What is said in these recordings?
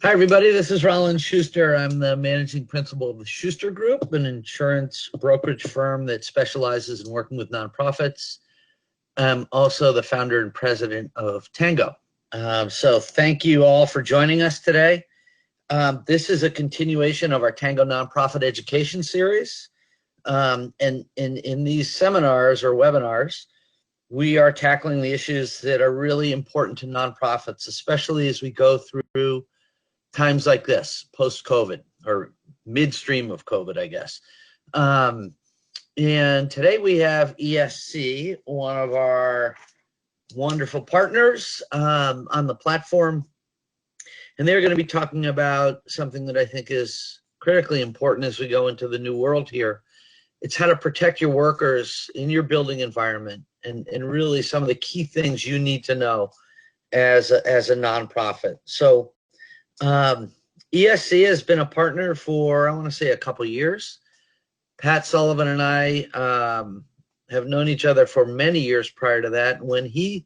Hi, everybody. This is Roland Schuster. I'm the managing principal of the Schuster Group, an insurance brokerage firm that specializes in working with nonprofits. I'm also the founder and president of Tango. So thank you all for joining us today. This is a continuation of our Tango Nonprofit Education Series. And in these seminars or webinars, we are tackling the issues that are really important to nonprofits, especially as we go through times like this, post-COVID, or midstream of COVID, I guess. And today we have ESC, one of our wonderful partners on the platform. And they're going to be talking about something that I think is critically important as we go into the new world here. It's how to protect your workers in your building environment and really some of the key things you need to know as a nonprofit. So ESC has been a partner for, I want to say, a couple years. Pat Sullivan and I have known each other for many years prior to that. When he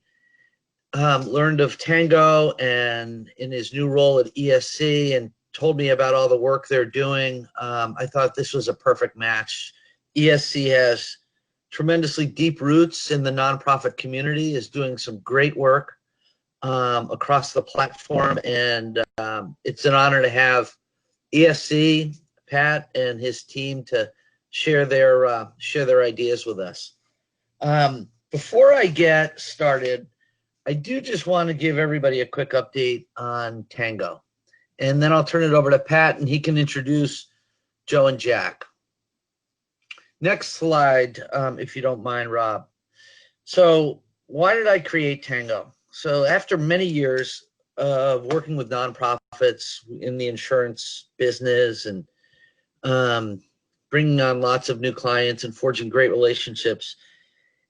learned of Tango and in his new role at ESC and told me about all the work they're doing, I thought this was a perfect match. ESC has tremendously deep roots in the nonprofit community, is doing some great work across the platform, and it's an honor to have ESC, Pat, and his team to share their ideas with us. Before I get started, I do just want to give everybody a quick update on Tango, and then I'll turn it over to Pat, and he can introduce Joe and Jack. Next slide, if you don't mind, Rob. So why did I create Tango? So after many years of working with nonprofits in the insurance business and bringing on lots of new clients and forging great relationships,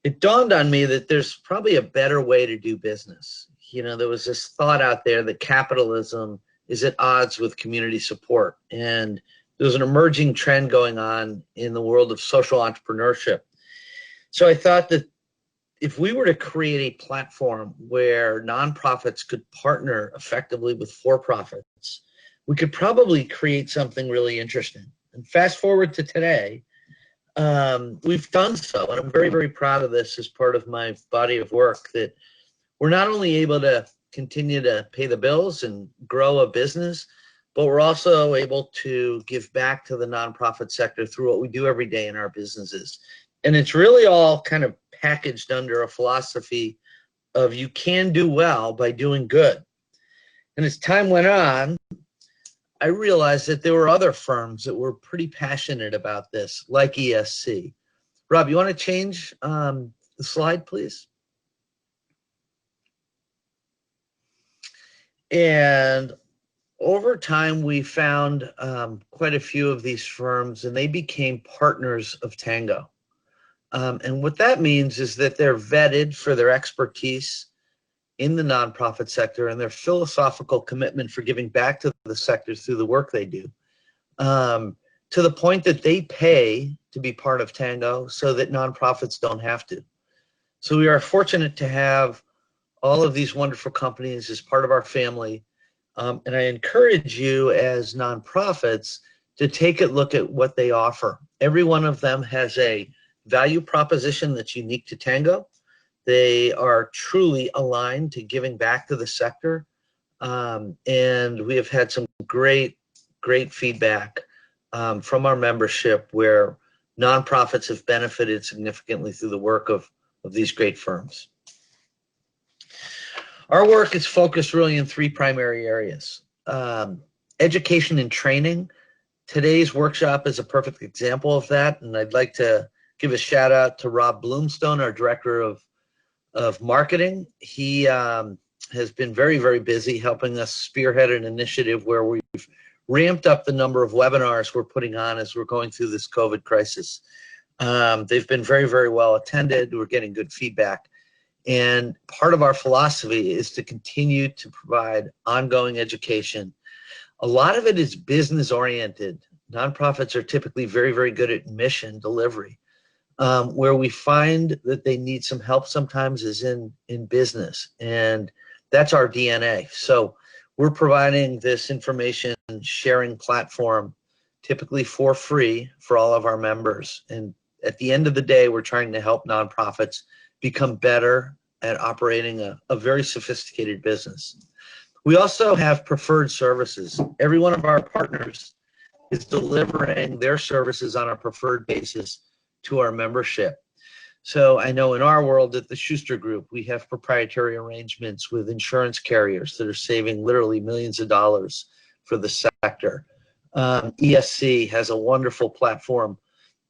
it dawned on me that there's probably a better way to do business. You know, there was this thought out there that capitalism is at odds with community support. And there's an emerging trend going on in the world of social entrepreneurship. So I thought that if we were to create a platform where nonprofits could partner effectively with for-profits, we could probably create something really interesting. And fast forward to today, we've done so. And I'm very, very proud of this as part of my body of work, that we're not only able to continue to pay the bills and grow a business, but we're also able to give back to the nonprofit sector through what we do every day in our businesses. And it's really all kind of packaged under a philosophy of you can do well by doing good. And as time went on, I realized that there were other firms that were pretty passionate about this, like ESC. Rob, you want to change the slide, please? And over time, we found quite a few of these firms, and they became partners of Tango. And what that means is that they're vetted for their expertise in the nonprofit sector and their philosophical commitment for giving back to the sector through the work they do, to the point that they pay to be part of Tango so that nonprofits don't have to. So we are fortunate to have all of these wonderful companies as part of our family. And I encourage you as nonprofits to take a look at what they offer. Every one of them has a value proposition that's unique to Tango. They are truly aligned to giving back to the sector. And we have had some great feedback from our membership where nonprofits have benefited significantly through the work of these great firms. Our work is focused really in three primary areas. Education and training. Today's workshop is a perfect example of that, and I'd like to give a shout out to Rob Bloomstone, our director of marketing. He has been very, very busy helping us spearhead an initiative where we've ramped up the number of webinars we're putting on as we're going through this COVID crisis. They've been very, very well attended. We're getting good feedback. And part of our philosophy is to continue to provide ongoing education. A lot of it is business oriented. Nonprofits are typically very, very good at mission delivery. Where we find that they need some help sometimes is in business, and that's our DNA. So we're providing this information sharing platform typically for free for all of our members. And at the end of the day, we're trying to help nonprofits become better at operating a very sophisticated business. We also have preferred services. Every one of our partners is delivering their services on a preferred basis to our membership. So I know in our world at the Schuster Group, we have proprietary arrangements with insurance carriers that are saving literally millions of dollars for the sector. ESC has a wonderful platform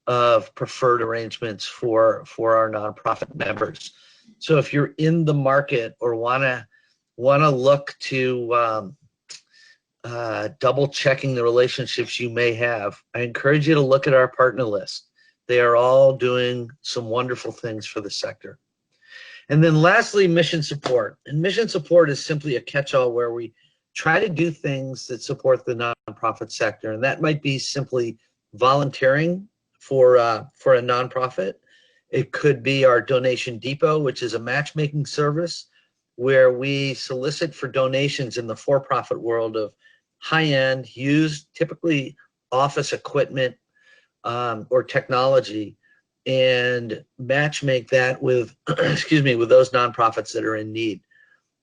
of preferred arrangements for our nonprofit members. So if you're in the market or wanna look to double checking the relationships you may have, I encourage you to look at our partner list. They are all doing some wonderful things for the sector. And then lastly, mission support. And mission support is simply a catch-all where we try to do things that support the nonprofit sector. And that might be simply volunteering for a nonprofit. It could be our Donation Depot, which is a matchmaking service where we solicit for donations in the for-profit world of high-end, used, typically office equipment, or technology, and match make that with, excuse me, with those nonprofits that are in need.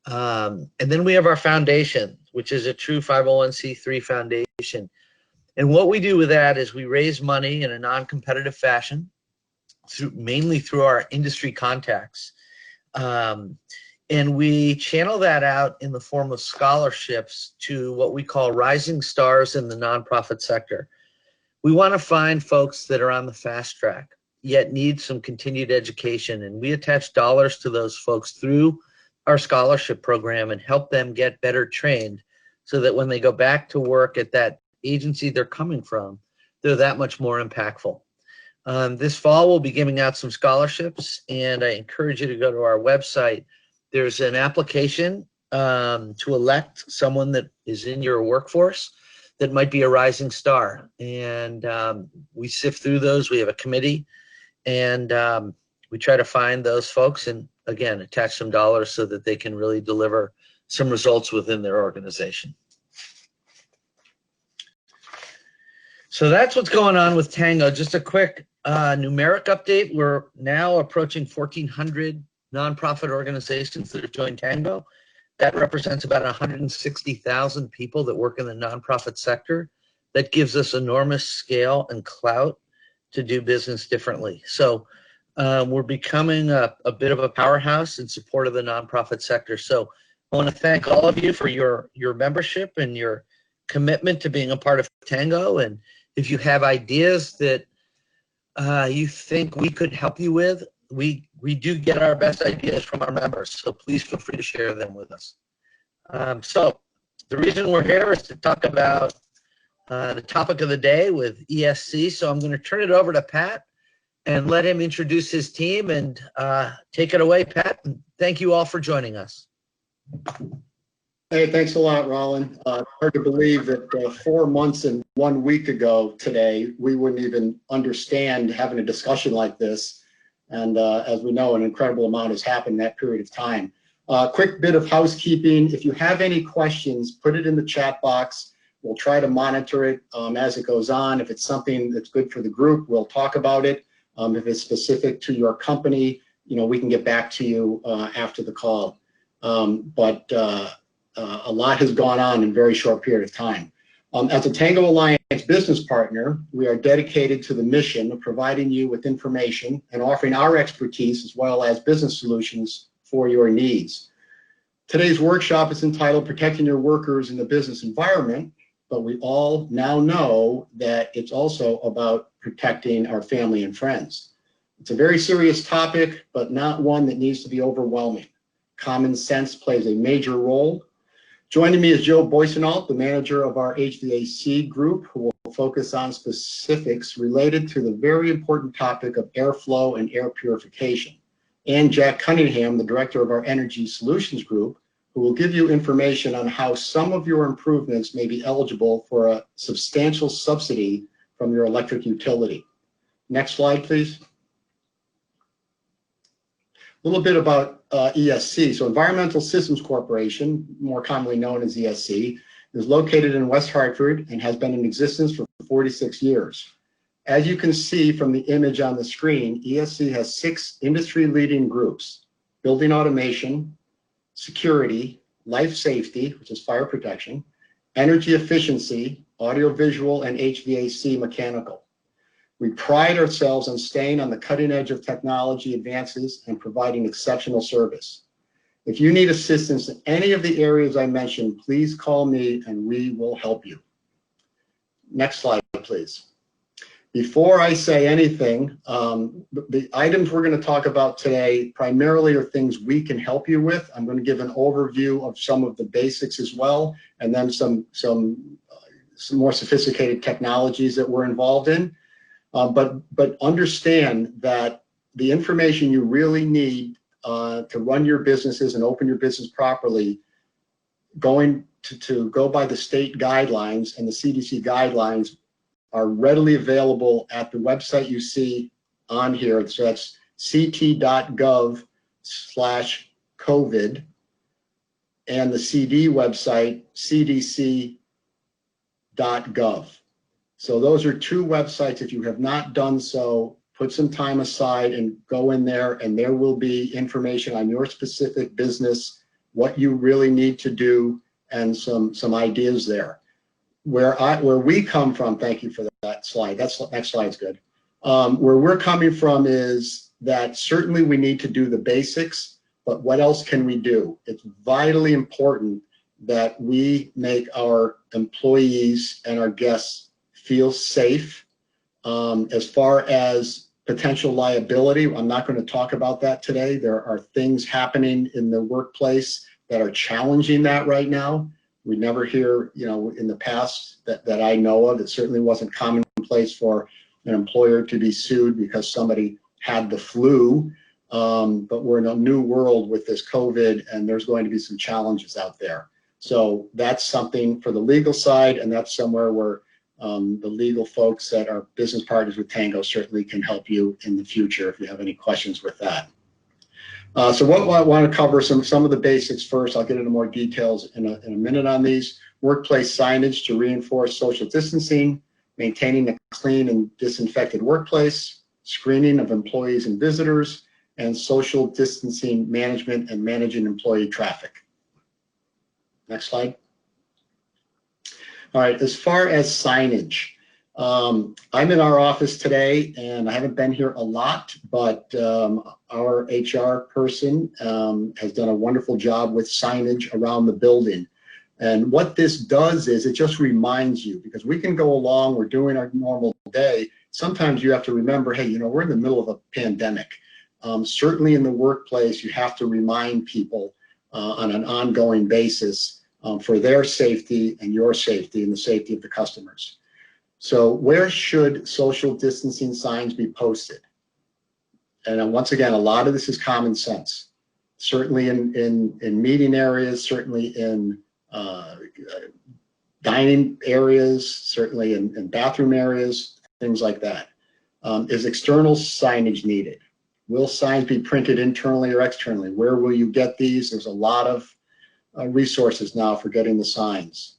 And then we have our foundation, which is a true 501c3 foundation. And what we do with that is we raise money in a non-competitive fashion, mainly through our industry contacts. And we channel that out in the form of scholarships to what we call rising stars in the nonprofit sector. We want to find folks that are on the fast track, yet need some continued education. And we attach dollars to those folks through our scholarship program and help them get better trained so that when they go back to work at that agency they're coming from, they're that much more impactful. This fall, we'll be giving out some scholarships, and I encourage you to go to our website. There's an application to elect someone that is in your workforce that might be a rising star. And we sift through those. We have a committee, and we try to find those folks and, again, attach some dollars so that they can really deliver some results within their organization. So that's what's going on with Tango. Just a quick numeric update. We're now approaching 1,400 nonprofit organizations that have joined Tango. That represents about 160,000 people that work in the nonprofit sector. That gives us enormous scale and clout to do business differently. So we're becoming a bit of a powerhouse in support of the nonprofit sector. So I want to thank all of you for your membership and your commitment to being a part of Tango. And if you have ideas that you think we could help you with, we do get our best ideas from our members, so please feel free to share them with us. So the reason we're here is to talk about the topic of the day with ESC. So I'm going to turn it over to Pat and let him introduce his team and take it away, Pat. And thank you all for joining us. Hey, thanks a lot, Roland. Hard to believe that 4 months and 1 week ago today, we wouldn't even understand having a discussion like this. And as we know, an incredible amount has happened in that period of time. Quick bit of housekeeping. If you have any questions, put it in the chat box. We'll try to monitor it as it goes on. If it's something that's good for the group, we'll talk about it. If it's specific to your company, we can get back to you after the call. But a lot has gone on in a very short period of time. As a Tango Alliance business partner, we are dedicated to the mission of providing you with information and offering our expertise as well as business solutions for your needs. Today's workshop is entitled Protecting Your Workers in the Business Environment, but we all now know that it's also about protecting our family and friends. It's a very serious topic, but not one that needs to be overwhelming. Common sense plays a major role. Joining me is Joe Boysenalt, the manager of our HVAC group, who will focus on specifics related to the very important topic of airflow and air purification. And Jack Cunningham, the director of our Energy Solutions group, who will give you information on how some of your improvements may be eligible for a substantial subsidy from your electric utility. Next slide, please. A little bit about ESC. So Environmental Systems Corporation, more commonly known as ESC, is located in West Hartford and has been in existence for 46 years. As you can see from the image on the screen, ESC has 6 industry-leading groups: building automation, security, life safety, which is fire protection, energy efficiency, audiovisual, and HVAC mechanical. We pride ourselves on staying on the cutting edge of technology advances and providing exceptional service. If you need assistance in any of the areas I mentioned, please call me and we will help you. Next slide, please. Before I say anything, the items we're going to talk about today primarily are things we can help you with. I'm going to give an overview of some of the basics as well, and then some more sophisticated technologies that we're involved in. But understand that the information you really need to run your businesses and open your business properly, going to go by the state guidelines and the CDC guidelines, are readily available at the website you see on here. So that's ct.gov/COVID, and the CD website, cdc.gov. So those are 2 websites. If you have not done so, put some time aside and go in there, and there will be information on your specific business, what you really need to do, and some ideas there. Where we come from, thank you for that slide. Next slide's good. Where we're coming from is that certainly we need to do the basics, but what else can we do? It's vitally important that we make our employees and our guests feel safe. As far as potential liability, I'm not going to talk about that today. There are things happening in the workplace that are challenging that right now. We never hear, in the past that I know of, it certainly wasn't commonplace for an employer to be sued because somebody had the flu. But we're in a new world with this COVID, and there's going to be some challenges out there. So that's something for the legal side, and that's somewhere where the legal folks that are business partners with Tango certainly can help you in the future if you have any questions with that. So what I want to cover some of the basics first. I'll get into more details in a minute on these. Workplace signage to reinforce social distancing, maintaining a clean and disinfected workplace, screening of employees and visitors, and social distancing management and managing employee traffic. Next slide. All right, as far as signage, I'm in our office today, and I haven't been here a lot, but our HR person has done a wonderful job with signage around the building. And what this does is it just reminds you, because we can go along, we're doing our normal day. Sometimes you have to remember, hey, we're in the middle of a pandemic. Certainly in the workplace, you have to remind people on an ongoing basis for their safety and your safety and the safety of the customers. So where should social distancing signs be posted? And once again, a lot of this is common sense. Certainly in meeting areas, certainly in dining areas, certainly in bathroom areas, things like that. Is external signage needed? Will signs be printed internally or externally? Where will you get these? There's a lot of resources now for getting the signs.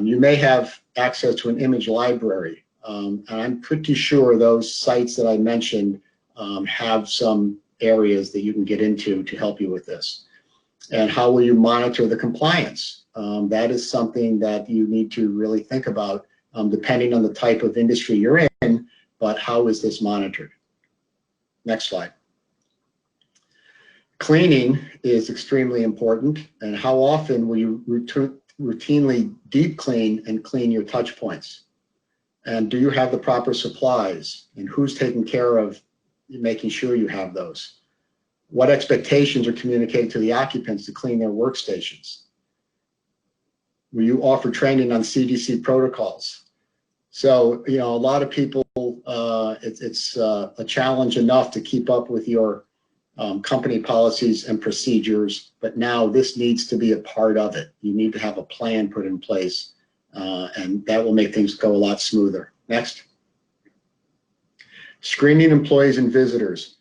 You may have access to an image library, and I'm pretty sure those sites that I mentioned have some areas that you can get into to help you with this. And how will you monitor the compliance? That is something that you need to really think about, depending on the type of industry you're in, but how is this monitored? Next slide. Cleaning is extremely important, and how often will you routinely deep clean and clean your touch points? And do you have the proper supplies? And who's taking care of making sure you have those? What expectations are communicated to the occupants to clean their workstations? Will you offer training on CDC protocols? So, a lot of people, it's a challenge enough to keep up with your company policies and procedures, but now this needs to be a part of it. You need to have a plan put in place, and that will make things go a lot smoother. Next. Screening employees and visitors.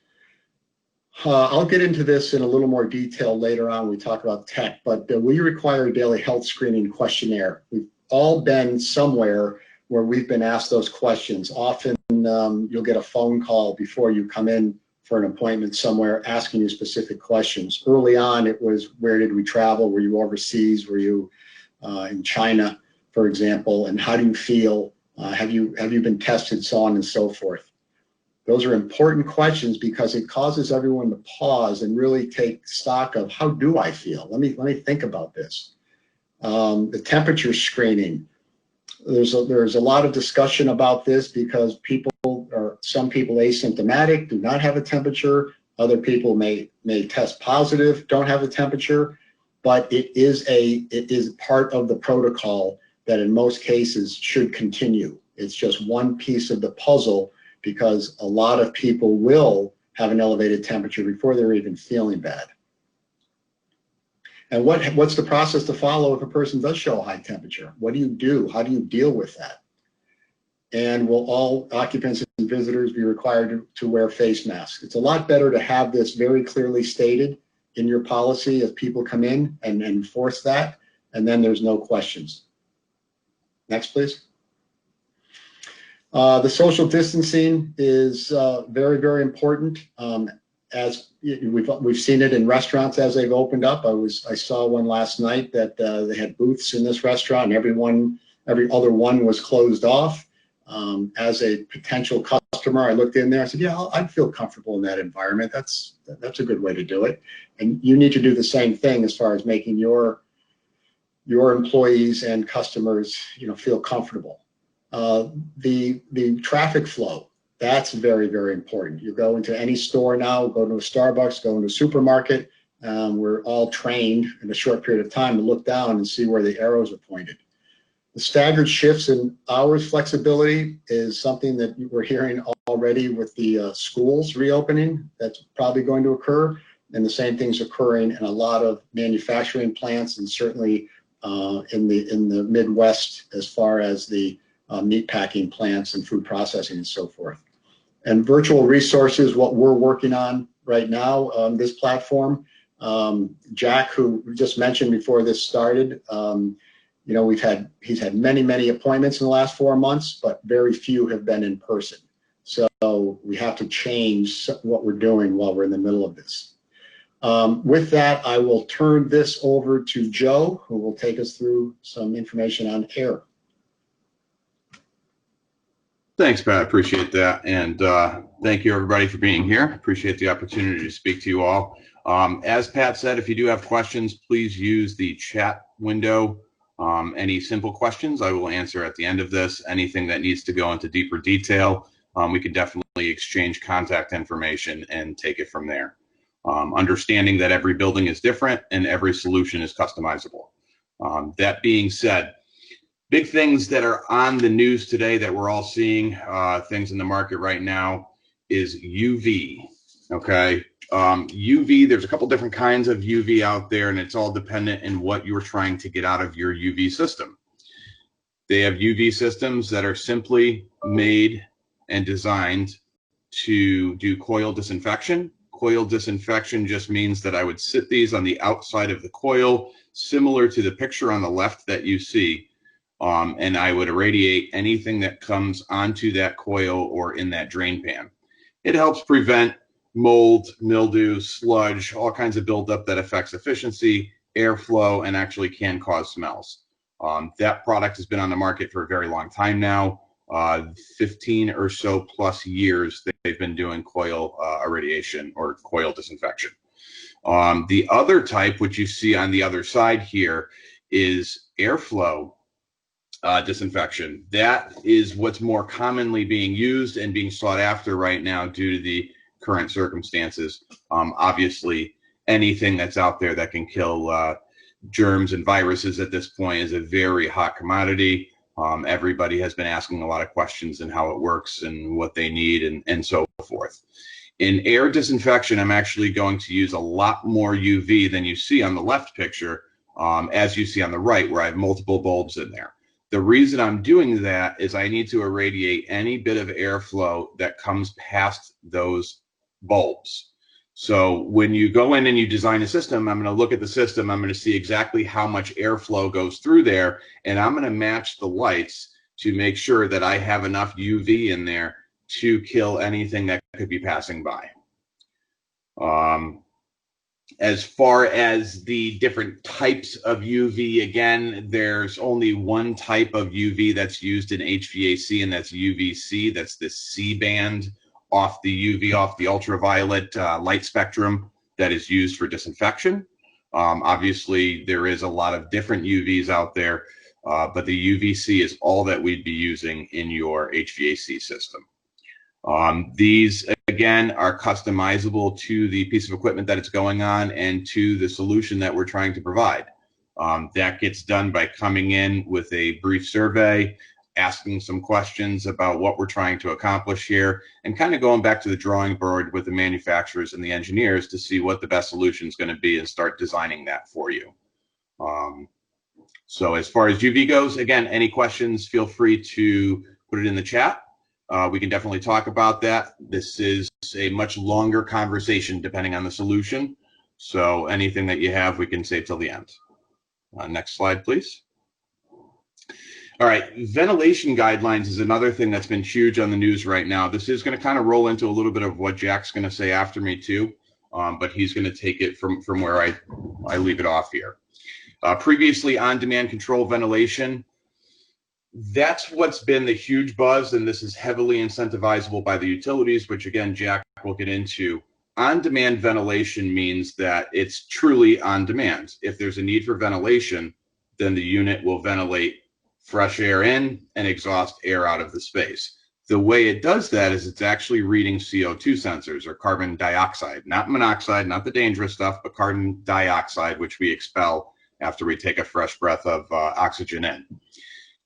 I'll get into this in a little more detail later on when we talk about tech, but we require a daily health screening questionnaire. We've all been somewhere where we've been asked those questions. Often you'll get a phone call before you come in for an appointment somewhere asking you specific questions. Early on, it was, where did we travel? Were you overseas? Were you in China, for example? And how do you feel? Have you been tested? So on and so forth. Those are important questions because it causes everyone to pause and really take stock of, how do I feel? Let me think about this. The temperature screening. There's a lot of discussion about this because some people asymptomatic, do not have a temperature. Other people may test positive, don't have a temperature, but it is part of the protocol that in most cases should continue. It's just one piece of the puzzle because a lot of people will have an elevated temperature before they're even feeling bad. And what's the process to follow if a person does show a high temperature? What do you do? How do you deal with that? And will all occupants and visitors be required to wear face masks? It's a lot better to have this very clearly stated in your policy as people come in and enforce that, and then there's no questions. Next, please. The social distancing is very, very important. As we've seen it in restaurants as they've opened up. I saw one last night that they had booths in this restaurant, and every other one was closed off. As a potential customer, I looked in there. I said, "Yeah, I'd feel comfortable in that environment. That's a good way to do it." And you need to do the same thing as far as making your employees and customers, feel comfortable. The traffic flow. That's very, very important. You go into any store now, go to a Starbucks, go into a supermarket. We're all trained in a short period of time to look down and see where the arrows are pointed. The staggered shifts and hours flexibility is something that we're hearing already with the schools reopening. That's probably going to occur. And the same thing's occurring in a lot of manufacturing plants and certainly in the Midwest as far as the meat packing plants and food processing and so forth. And virtual resources, what we're working on right now on this platform. Jack, who we just mentioned before this started, he's had many appointments in the last 4 months, but very few have been in person. So we have to change what we're doing while we're in the middle of this. With that, I will turn this over to Joe, who will take us through some information on air. Thanks, Pat. I appreciate that. And thank you, everybody, for being here. Appreciate the opportunity to speak to you all. As Pat said, if you do have questions, please use the chat window. Any simple questions I will answer at the end of this. Anything that needs to go into deeper detail, we can definitely exchange contact information and take it from there. Understanding that every building is different and every solution is customizable. That being said, big things that are on the news today that we're all seeing, things in the market right now, is UV, okay? UV, there's a couple different kinds of UV out there, and it's all dependent on what you're trying to get out of your UV system. They have UV systems that are simply made and designed to do coil disinfection. Coil disinfection just means that I would sit these on the outside of the coil, similar to the picture on the left that you see. And I would irradiate anything that comes onto that coil or in that drain pan. It helps prevent mold, mildew, sludge, all kinds of buildup that affects efficiency, airflow, and actually can cause smells. That product has been on the market for a very long time now, 15 or so plus years they've been doing coil irradiation or coil disinfection. The other type, which you see on the other side here, is airflow disinfection. That is what's more commonly being used and being sought after right now due to the current circumstances. Obviously, anything that's out there that can kill germs and viruses at this point is a very hot commodity. Everybody has been asking a lot of questions and how it works and what they need and so forth. In air disinfection, I'm actually going to use a lot more UV than you see on the left picture, as you see on the right, where I have multiple bulbs in there. The reason I'm doing that is I need to irradiate any bit of airflow that comes past those bulbs. So when you go in and you design a system, I'm going to look at the system. I'm going to see exactly how much airflow goes through there, and I'm going to match the lights to make sure that I have enough UV in there to kill anything that could be passing by. As far as the different types of UV, again, there's only one type of UV that's used in HVAC, and that's UVC. That's the C band off the UV, off the ultraviolet light spectrum that is used for disinfection. Obviously, there is a lot of different UVs out there, but the UVC is all that we'd be using in your HVAC system. These, again, are customizable to the piece of equipment that it's going on and to the solution that we're trying to provide. That gets done by coming in with a brief survey, asking some questions about what we're trying to accomplish here, and kind of going back to the drawing board with the manufacturers and the engineers to see what the best solution is going to be and start designing that for you. So as far as UV goes, again, any questions, feel free to put it in the chat. We can definitely talk about that. This is a much longer conversation depending on the solution. So anything that you have, we can save till the end. Next slide, please. All right, ventilation guidelines is another thing that's been huge on the news right now. This is going to kind of roll into a little bit of what Jack's going to say after me too, but he's going to take it from where I leave it off here. Previously, on-demand control ventilation, that's what's been the huge buzz, and this is heavily incentivizable by the utilities, which again, Jack will get into. On-demand ventilation means that it's truly on demand. If there's a need for ventilation, then the unit will ventilate fresh air in and exhaust air out of the space. The way it does that is it's actually reading CO2 sensors, or carbon dioxide, not monoxide, not the dangerous stuff, but carbon dioxide, which we expel after we take a fresh breath of oxygen in.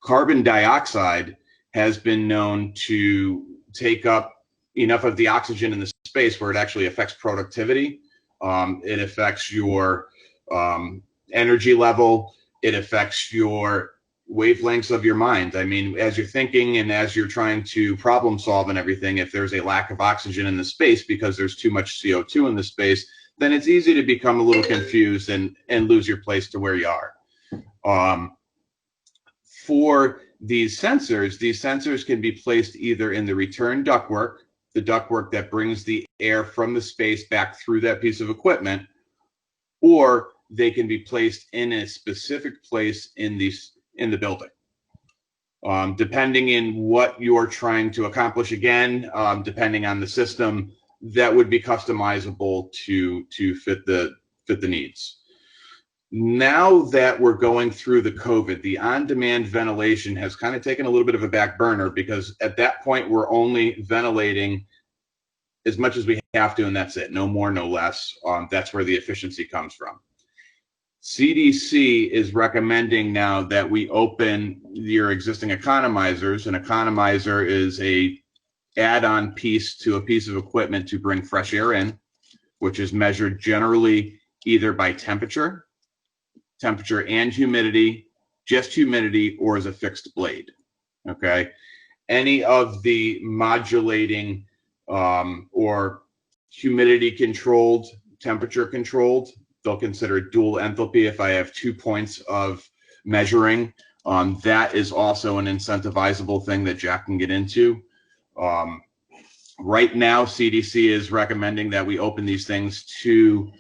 Carbon dioxide has been known to take up enough of the oxygen in the space where it actually affects productivity. It affects your energy level. It affects your wavelengths of your mind. I mean, as you're thinking and as you're trying to problem solve and everything, if there's a lack of oxygen in the space because there's too much CO2 in the space, then it's easy to become a little confused and lose your place to where you are. For these sensors can be placed either in the return ductwork, the ductwork that brings the air from the space back through that piece of equipment, or they can be placed in a specific place in the building. Depending in what you're trying to accomplish, again, depending on the system, that would be customizable to fit the needs. Now that we're going through the COVID, the on-demand ventilation has kind of taken a little bit of a back burner, because at that point we're only ventilating as much as we have to, and that's it. No more, no less. That's where the efficiency comes from. CDC is recommending now that we open your existing economizers. An economizer is a add-on piece to a piece of equipment to bring fresh air in, which is measured generally either by temperature and humidity, just humidity, or as a fixed blade. Okay, any of the modulating or humidity controlled, temperature controlled, they'll consider dual enthalpy. If I have 2 points of measuring, that is also an incentivizable thing that Jack can get into. Right now, CDC is recommending that we open these things to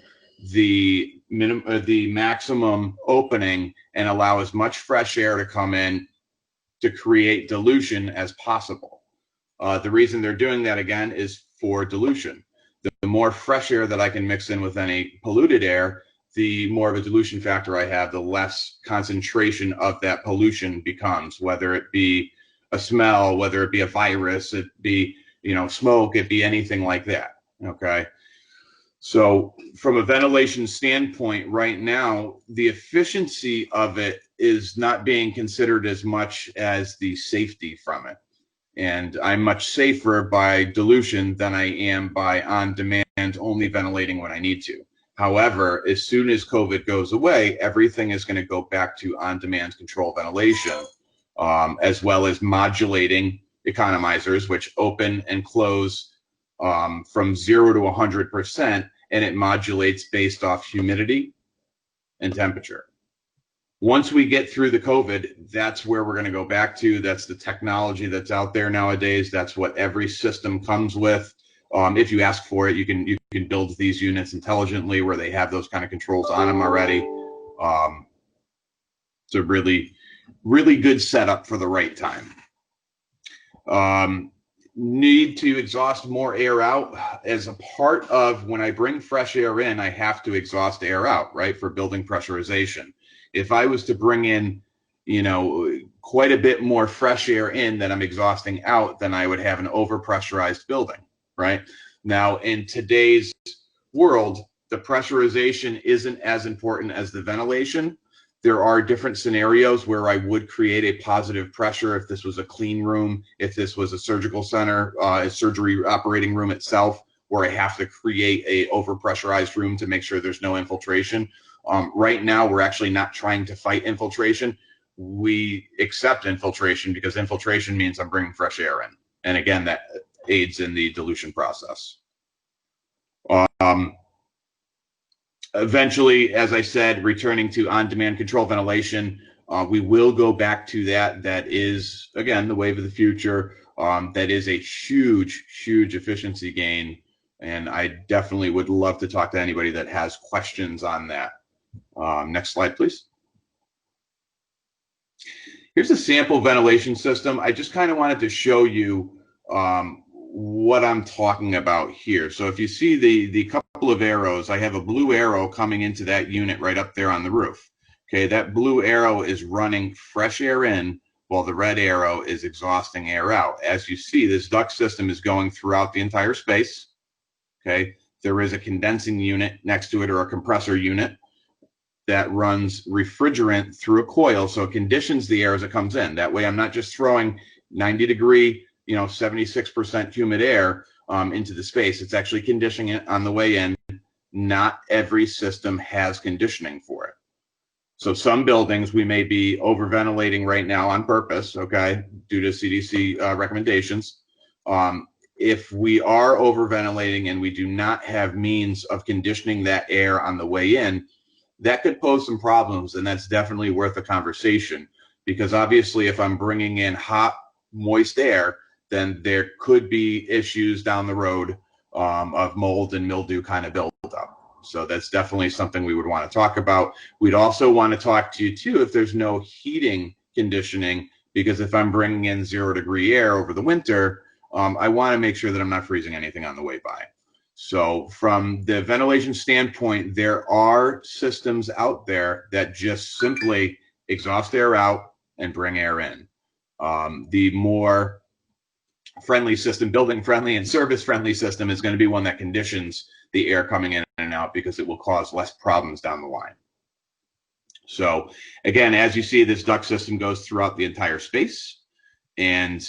the maximum opening and allow as much fresh air to come in to create dilution as possible. The reason they're doing that, again, is for dilution. The more fresh air that I can mix in with any polluted air, the more of a dilution factor I have, the less concentration of that pollution becomes, whether it be a smell, whether it be a virus, it be, smoke, it be anything like that. Okay. So from a ventilation standpoint right now, the efficiency of it is not being considered as much as the safety from it. And I'm much safer by dilution than I am by on-demand only ventilating when I need to. However, as soon as COVID goes away, everything is going to go back to on-demand control ventilation, as well as modulating economizers, which open and close from 0 to 100% and it modulates based off humidity and temperature. Once we get through the COVID, that's where we're going to go back to. That's the technology that's out there nowadays. That's what every system comes with. If you ask for it, you can build these units intelligently where they have those kind of controls on them already. It's a really, really good setup for the right time. Need to exhaust more air out. As a part of when I bring fresh air in, I have to exhaust air out, right, for building pressurization. If I was to bring in, quite a bit more fresh air in than I'm exhausting out, then I would have an overpressurized building, right? Now, in today's world, the pressurization isn't as important as the ventilation. There are different scenarios where I would create a positive pressure if this was a clean room, if this was a surgical center, a surgery operating room itself, where I have to create a overpressurized room to make sure there's no infiltration. Right now, we're actually not trying to fight infiltration. We accept infiltration because infiltration means I'm bringing fresh air in. And again, that aids in the dilution process. Eventually, as I said, returning to on-demand control ventilation, we will go back to that. That is, again, the wave of the future. That is a huge, huge efficiency gain. And I definitely would love to talk to anybody that has questions on that. Next slide, please. Here's a sample ventilation system. I just kind of wanted to show you what I'm talking about here. So if you see the couple of arrows, I have a blue arrow coming into that unit right up there on the roof. Okay, that blue arrow is running fresh air in while the red arrow is exhausting air out. As you see, this duct system is going throughout the entire space. Okay, there is a condensing unit next to it, or a compressor unit, that runs refrigerant through a coil, so it conditions the air as it comes in. That way I'm not just throwing 90-degree, 76% humid air into the space. It's actually conditioning it on the way in. Not every system has conditioning for it. So some buildings we may be over-ventilating right now on purpose, okay, due to CDC recommendations. If we are over-ventilating and we do not have means of conditioning that air on the way in, that could pose some problems, and that's definitely worth a conversation, because obviously if I'm bringing in hot, moist air, then there could be issues down the road of mold and mildew kind of buildup. So that's definitely something we would want to talk about. We'd also want to talk to you too if there's no heating conditioning, because if I'm bringing in 0-degree air over the winter, I want to make sure that I'm not freezing anything on the way by. So from the ventilation standpoint, there are systems out there that just simply exhaust air out and bring air in. The more friendly system, building friendly and service friendly system, is going to be one that conditions the air coming in and out, because it will cause less problems down the line. So again, as you see, this duct system goes throughout the entire space, and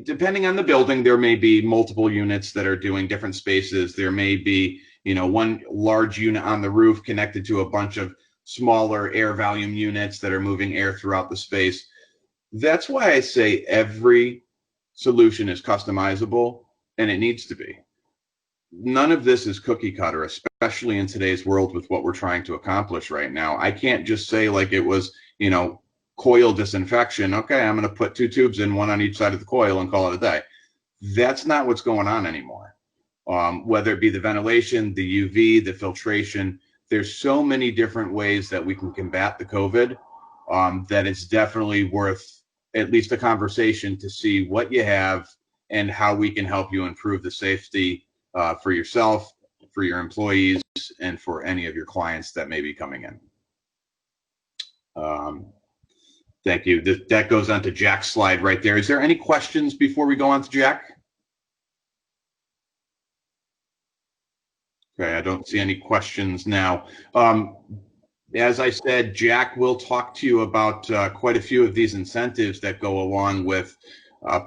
depending on the building, there may be multiple units that are doing different spaces. There may be, one large unit on the roof connected to a bunch of smaller air volume units that are moving air throughout the space. That's why I say every solution is customizable, and it needs to be. None of this is cookie cutter, especially in today's world with what we're trying to accomplish right now. I can't just say like it was, coil disinfection. Okay, I'm going to put 2 tubes in, one on each side of the coil, and call it a day. That's not what's going on anymore. Whether it be the ventilation, the UV, the filtration, there's so many different ways that we can combat the COVID that it's definitely worth at least a conversation to see what you have and how we can help you improve the safety for yourself, for your employees, and for any of your clients that may be coming in. Thank you. That goes on to Jack's slide right there. Is there any questions before we go on to Jack? Okay, I don't see any questions now. As I said, Jack will talk to you about quite a few of these incentives that go along with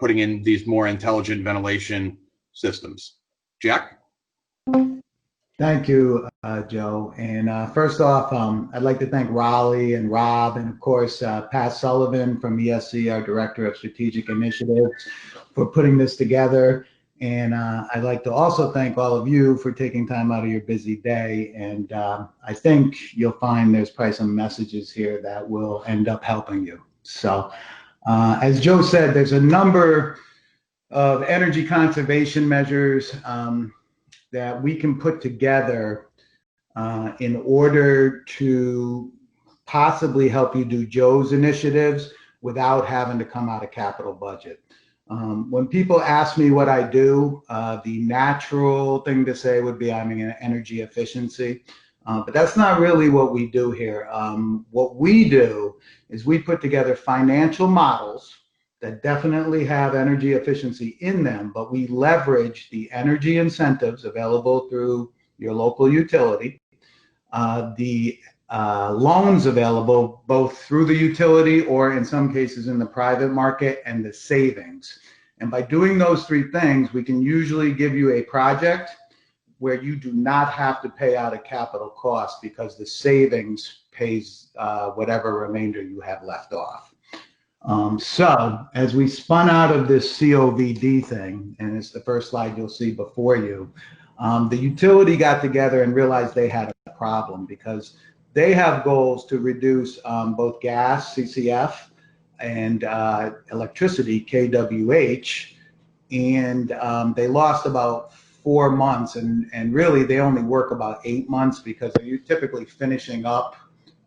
putting in these more intelligent ventilation systems. Jack? Thank you, Joe. And first off, I'd like to thank Raleigh and Rob, and of course, Pat Sullivan from ESC, our Director of Strategic Initiatives, for putting this together. And I'd like to also thank all of you for taking time out of your busy day. And I think you'll find there's probably some messages here that will end up helping you. So as Joe said, there's a number of energy conservation measures that we can put together in order to possibly help you do Joe's initiatives without having to come out of capital budget. When people ask me what I do, the natural thing to say would be I'm in energy efficiency, but that's not really what we do here. What we do is we put together financial models that definitely have energy efficiency in them, but we leverage the energy incentives available through your local utility, the loans available both through the utility or in some cases in the private market, and the savings. And by doing those three things, we can usually give you a project where you do not have to pay out a capital cost because the savings pays whatever remainder you have left off. So as we spun out of this COVID thing, and it's the first slide you'll see before you, the utility got together and realized they had a problem because they have goals to reduce both gas, CCF, and electricity, KWH, and they lost about 4 months, and really they only work about 8 months because they're typically finishing up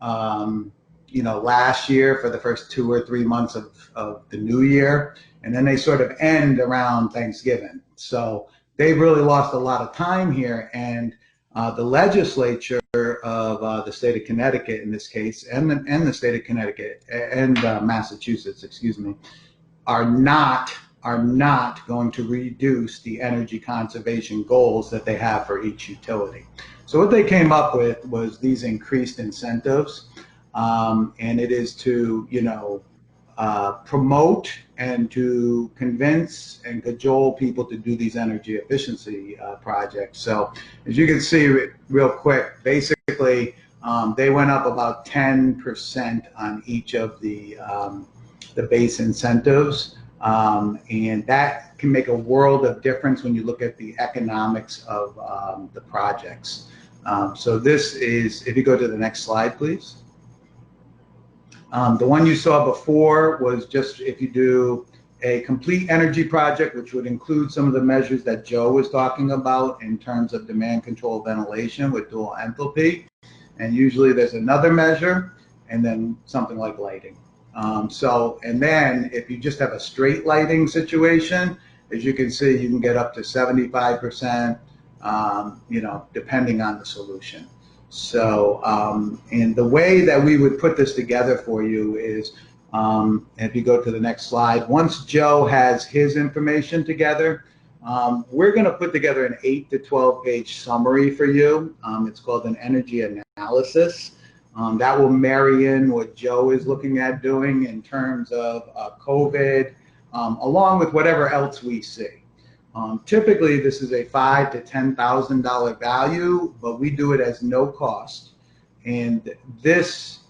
last year for the first 2 or 3 months of the new year, and then they sort of end around Thanksgiving. So they've really lost a lot of time here, and the legislature of the state of Connecticut in this case, and the state of Connecticut and Massachusetts, excuse me, are not going to reduce the energy conservation goals that they have for each utility. So what they came up with was these increased incentives, and it is to promote and to convince and cajole people to do these energy efficiency projects. So as you can see real quick, basically they went up about 10% on each of the base incentives, and that can make a world of difference when you look at the economics of the projects. So this is, if you go to the next slide, please. The one you saw before was just if you do a complete energy project, which would include some of the measures that Joe was talking about in terms of demand control ventilation with dual enthalpy. And usually there's another measure and then something like lighting. And then if you just have a straight lighting situation, as you can see, you can get up to 75%, depending on the solution. So, and the way that we would put this together for you is, if you go to the next slide, once Joe has his information together, we're going to put together an 8 to 12 page summary for you. It's called an energy analysis. That will marry in what Joe is looking at doing in terms of COVID, along with whatever else we see. Typically, this is a $5,000 to $10,000 value, but we do it as no cost. And this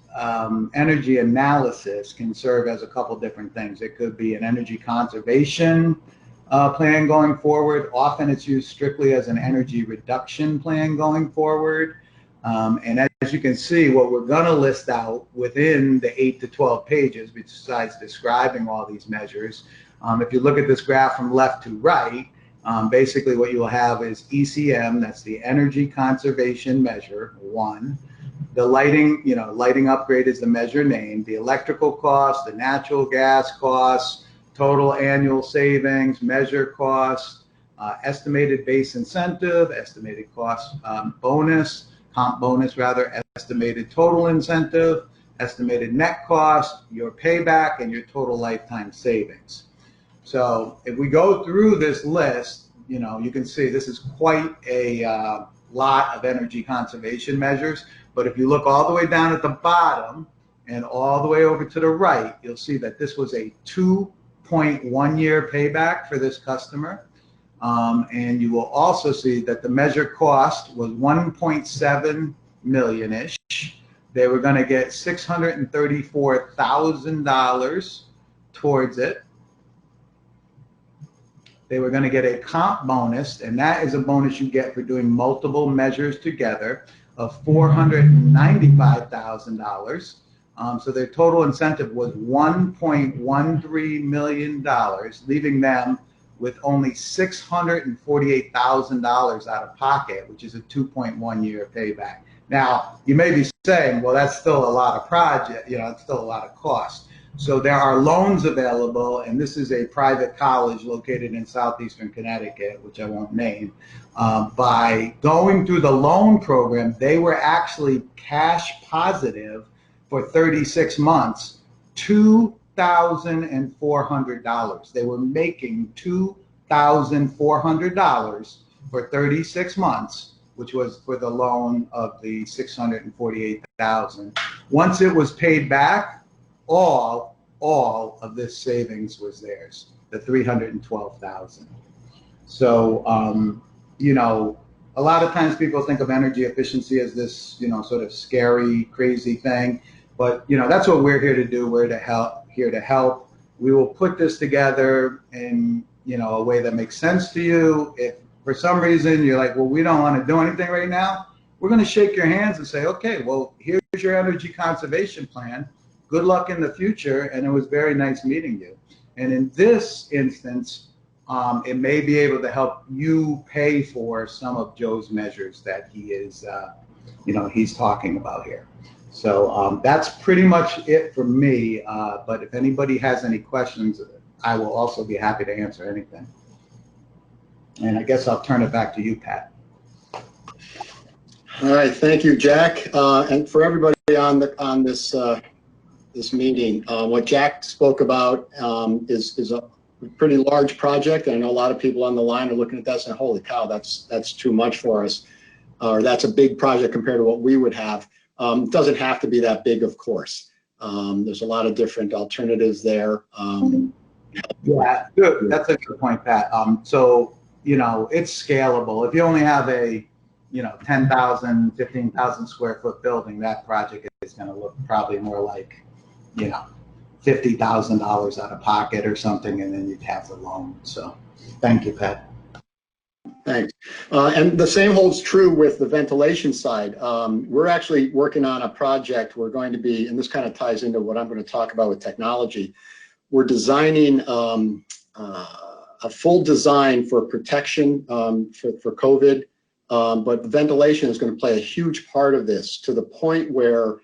energy analysis can serve as a couple different things. It could be an energy conservation plan going forward. Often it's used strictly as an energy reduction plan going forward. And as you can see, what we're going to list out within the 8 to 12 pages, besides describing all these measures, if you look at this graph from left to right, basically what you will have is ECM, that's the energy conservation measure, 1. The lighting, lighting upgrade is the measure name, the electrical cost, the natural gas costs, total annual savings, measure cost, estimated base incentive, estimated cost comp bonus rather, estimated total incentive, estimated net cost, your payback, and your total lifetime savings. So if we go through this list, you can see this is quite a lot of energy conservation measures. But if you look all the way down at the bottom and all the way over to the right, you'll see that this was a 2.1 year payback for this customer. And you will also see that the measured cost was 1.7 million-ish. They were going to get $634,000 towards it. They were going to get a comp bonus, and that is a bonus you get for doing multiple measures together, of $495,000. So their total incentive was $1.13 million, leaving them with only $648,000 out of pocket, which is a 2.1 year payback. Now, you may be saying, well, that's still a lot of project, it's still a lot of cost. So there are loans available, and this is a private college located in southeastern Connecticut, which I won't name. By going through the loan program, they were actually cash positive for 36 months, $2,400. They were making $2,400 for 36 months, which was for the loan of the $648,000. Once it was paid back, all of this savings was theirs, the $312,000. So, a lot of times people think of energy efficiency as this, sort of scary, crazy thing. But, that's what we're here to do. We're here to help. We will put this together in, a way that makes sense to you. If for some reason you're like, well, we don't want to do anything right now, we're going to shake your hands and say, okay, well, here's your energy conservation plan. Good luck in the future. And it was very nice meeting you. And in this instance, it may be able to help you pay for some of Joe's measures that he is, he's talking about here. So that's pretty much it for me. But if anybody has any questions, I will also be happy to answer anything. And I guess I'll turn it back to you, Pat. All right, thank you, Jack. And for everybody on this this meeting, what Jack spoke about is a pretty large project. And I know a lot of people on the line are looking at that saying, holy cow, that's too much for us. Or that's a big project compared to what we would have. It doesn't have to be that big, of course. There's a lot of different alternatives there. Yeah, good. That's a good point, Pat. So, it's scalable. If you only have a, 10,000, 15,000 square foot building, that project is going to look probably more like, $50,000 out of pocket or something, and then you'd have the loan. So thank you, Pat. Thanks. And the same holds true with the ventilation side. We're actually working on a project. We're going to be, and this kind of ties into what I'm going to talk about with technology. We're designing a full design for protection for COVID, but the ventilation is going to play a huge part of this, to the point where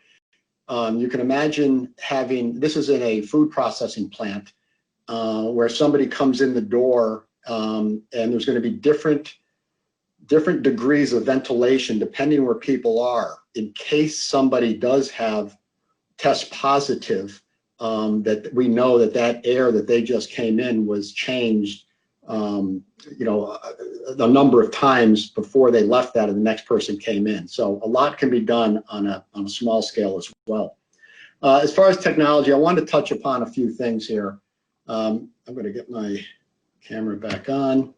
you can imagine having, this is in a food processing plant, where somebody comes in the door, and there's going to be different degrees of ventilation depending where people are, in case somebody does have test positive, that we know that air that they just came in was changed, a number of times before they left that and the next person came in. So a lot can be done on a small scale as well. As far as technology, I wanted to touch upon a few things here. I'm going to get my camera back on.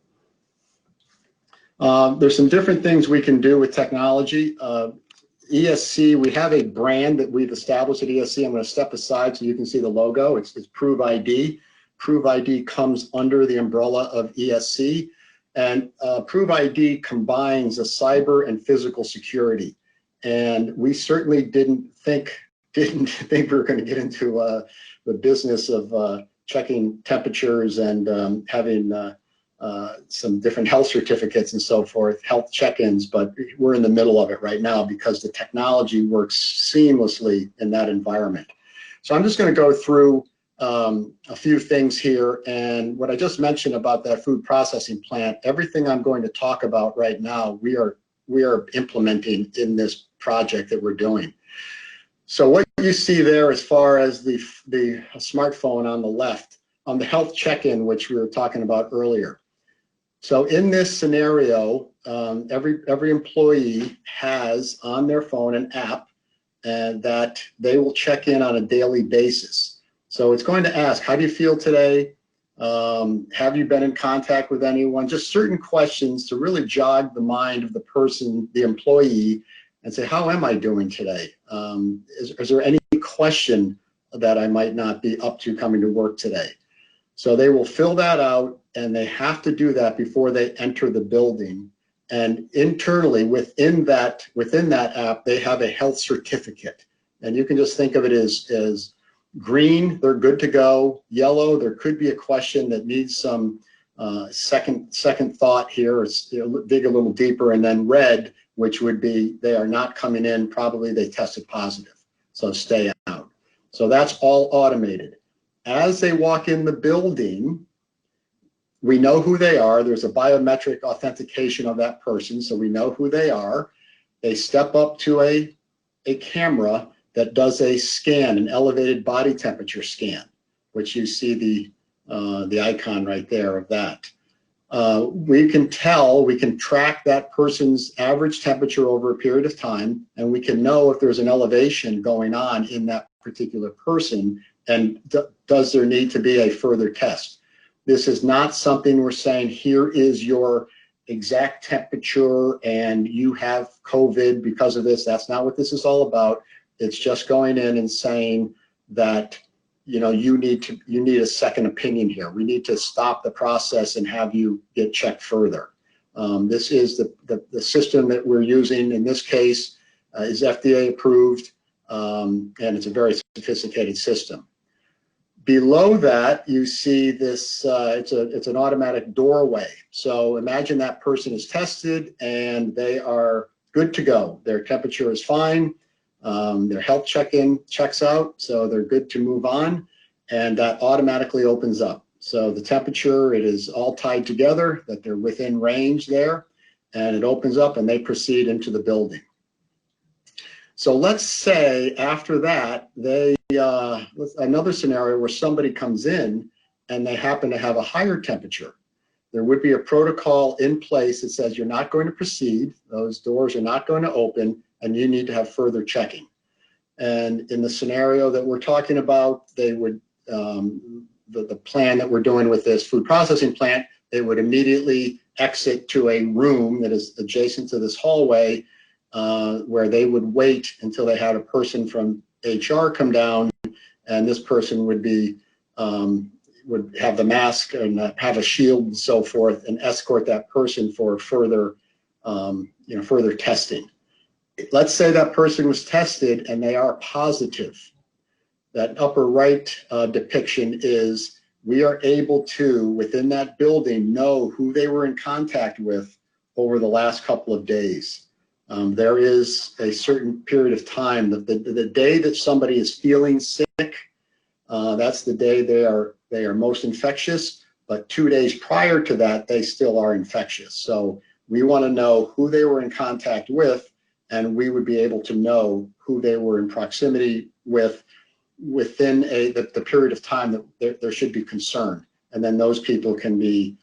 There's some different things we can do with technology. ESC, we have a brand that we've established at ESC. I'm going to step aside so you can see the logo. It's Prove ID. Prove ID comes under the umbrella of ESC, and Prove ID combines a cyber and physical security. And we certainly didn't think we were going to get into the business of checking temperatures and having some different health certificates and so forth, health check-ins, but we're in the middle of it right now because the technology works seamlessly in that environment. So I'm just going to go through a few things here, and what I just mentioned about that food processing plant, everything I'm going to talk about right now, we are implementing in this project that we're doing. So what you see there as far as the smartphone on the left, on the health check-in, which we were talking about earlier. So in this scenario, every employee has on their phone an app and that they will check in on a daily basis. So it's going to ask, how do you feel today? Have you been in contact with anyone? Just certain questions to really jog the mind of the person, the employee, and say, how am I doing today? Is there any question that I might not be up to coming to work today? So they will fill that out, and they have to do that before they enter the building. And internally within that app, they have a health certificate. And you can just think of it as green, they're good to go. Yellow, there could be a question that needs some second thought here, or dig a little deeper. And then red, which would be they are not coming in, probably they tested positive, so stay out. So that's all automated. As they walk in the building, we know who they are. There's a biometric authentication of that person, so we know who they are. They step up to a camera that does a scan, an elevated body temperature scan, which you see the icon right there of that. We can track that person's average temperature over a period of time, and we can know if there's an elevation going on in that particular person, and does there need to be a further test. This is not something we're saying, here is your exact temperature and you have COVID because of this. That's not what this is all about. It's just going in and saying that, you know, you need a second opinion here. We need to stop the process and have you get checked further. This is the system that we're using in this case is FDA approved, and it's a very sophisticated system. Below that, you see this, it's an automatic doorway. So imagine that person is tested and they are good to go. Their temperature is fine. Their health check-in checks out, so they're good to move on, and that automatically opens up. So the temperature, it is all tied together, that they're within range there, and it opens up and they proceed into the building. So let's say after that, another scenario where somebody comes in and they happen to have a higher temperature. There would be a protocol in place that says you're not going to proceed, those doors are not going to open, and you need to have further checking. And in the scenario that we're talking about, they would, the plan that we're doing with this food processing plant, they would immediately exit to a room that is adjacent to this hallway, where they would wait until they had a person from HR come down, and this person would be would have the mask and have a shield and so forth, and escort that person for further further testing. Let's say that person was tested and they are positive. That upper right depiction is we are able to, within that building, know who they were in contact with over the last couple of days. There is a certain period of time that the day that somebody is feeling sick, that's the day they are most infectious, but 2 days prior to that, they still are infectious. So we want to know who they were in contact with, and we would be able to know who they were in proximity with within the period of time that there should be concern. And then those people can be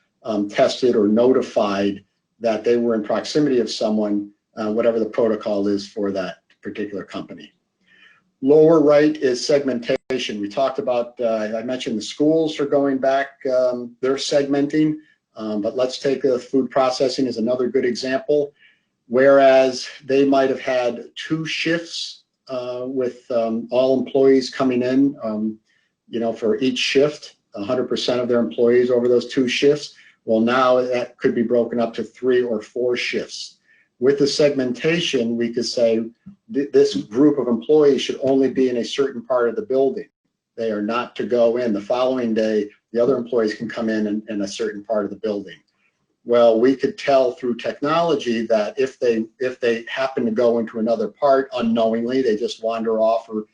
tested or notified that they were in proximity of someone, whatever the protocol is for that particular company. Lower right is segmentation. We talked about, I mentioned the schools are going back, they're segmenting, but let's take food processing as another good example. Whereas they might have had 2 shifts with all employees coming in, for each shift, 100% of their employees over those 2 shifts. Well, now that could be broken up to 3 or 4 shifts. With the segmentation, we could say this group of employees should only be in a certain part of the building. They are not to go in. The following day, the other employees can come in a certain part of the building. Well, we could tell through technology that if they happen to go into another part unknowingly, they just wander off, or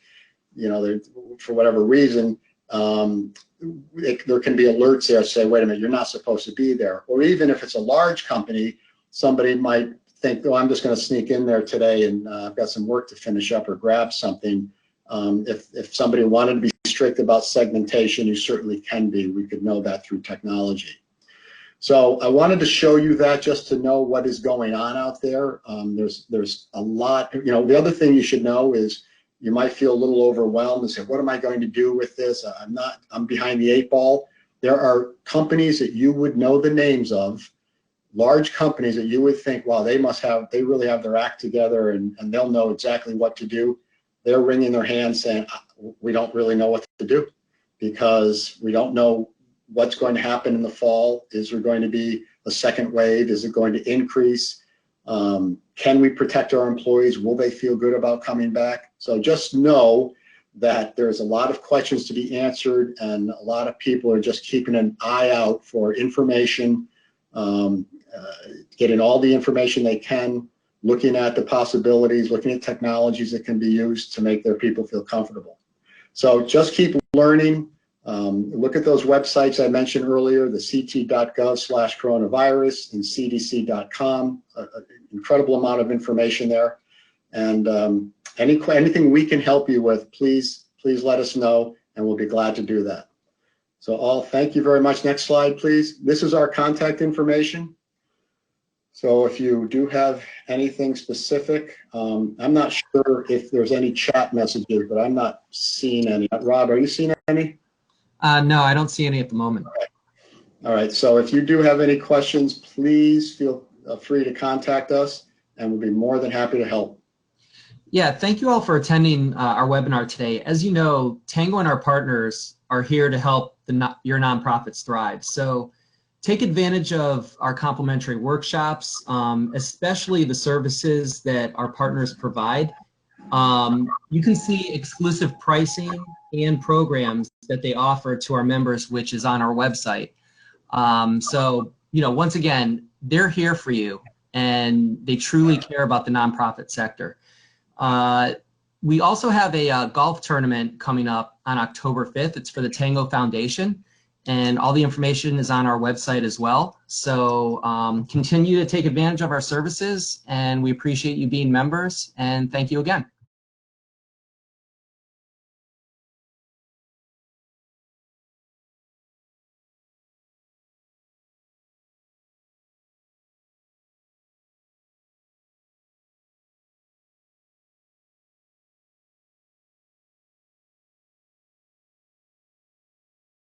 for whatever reason, there can be alerts there say, wait a minute, you're not supposed to be there. Or even if it's a large company, somebody might think, oh, I'm just going to sneak in there today and I've got some work to finish up or grab something. If somebody wanted to be strict about segmentation, you certainly can be. We could know that through technology. So I wanted to show you that just to know what is going on out there. There's a lot. The other thing you should know is you might feel a little overwhelmed and say, what am I going to do with this? I'm behind the 8 ball. There are companies that you would know the names of, large companies that you would think, wow, they really have their act together and they'll know exactly what to do. They're wringing their hands saying, we don't really know what to do because we don't know what's going to happen in the fall. Is there going to be a second wave? Is it going to increase? Can we protect our employees? Will they feel good about coming back? So just know that there's a lot of questions to be answered, and a lot of people are just keeping an eye out for information, getting all the information they can, looking at the possibilities, looking at technologies that can be used to make their people feel comfortable. So just keep learning. Look at those websites I mentioned earlier, the ct.gov/coronavirus and cdc.com. Incredible amount of information there. And anything we can help you with, please let us know, and we'll be glad to do that. So all, thank you very much. Next slide, please. This is our contact information. So if you do have anything specific, I'm not sure if there's any chat messages, but I'm not seeing any. Rob, are you seeing any? No, I don't see any at the moment. All right. So if you do have any questions, please feel free to contact us, and we'll be more than happy to help. Yeah, thank you all for attending our webinar today. As you know, Tango and our partners are here to help your nonprofits thrive. So take advantage of our complimentary workshops, especially the services that our partners provide. You can see exclusive pricing and programs that they offer to our members, which is on our website. So, you know, once again, they're here for you, and they truly care about the nonprofit sector. We also have a golf tournament coming up on October 5th. It's for the Tango Foundation, and all the information is on our website as well. So continue to take advantage of our services, and we appreciate you being members, and thank you again.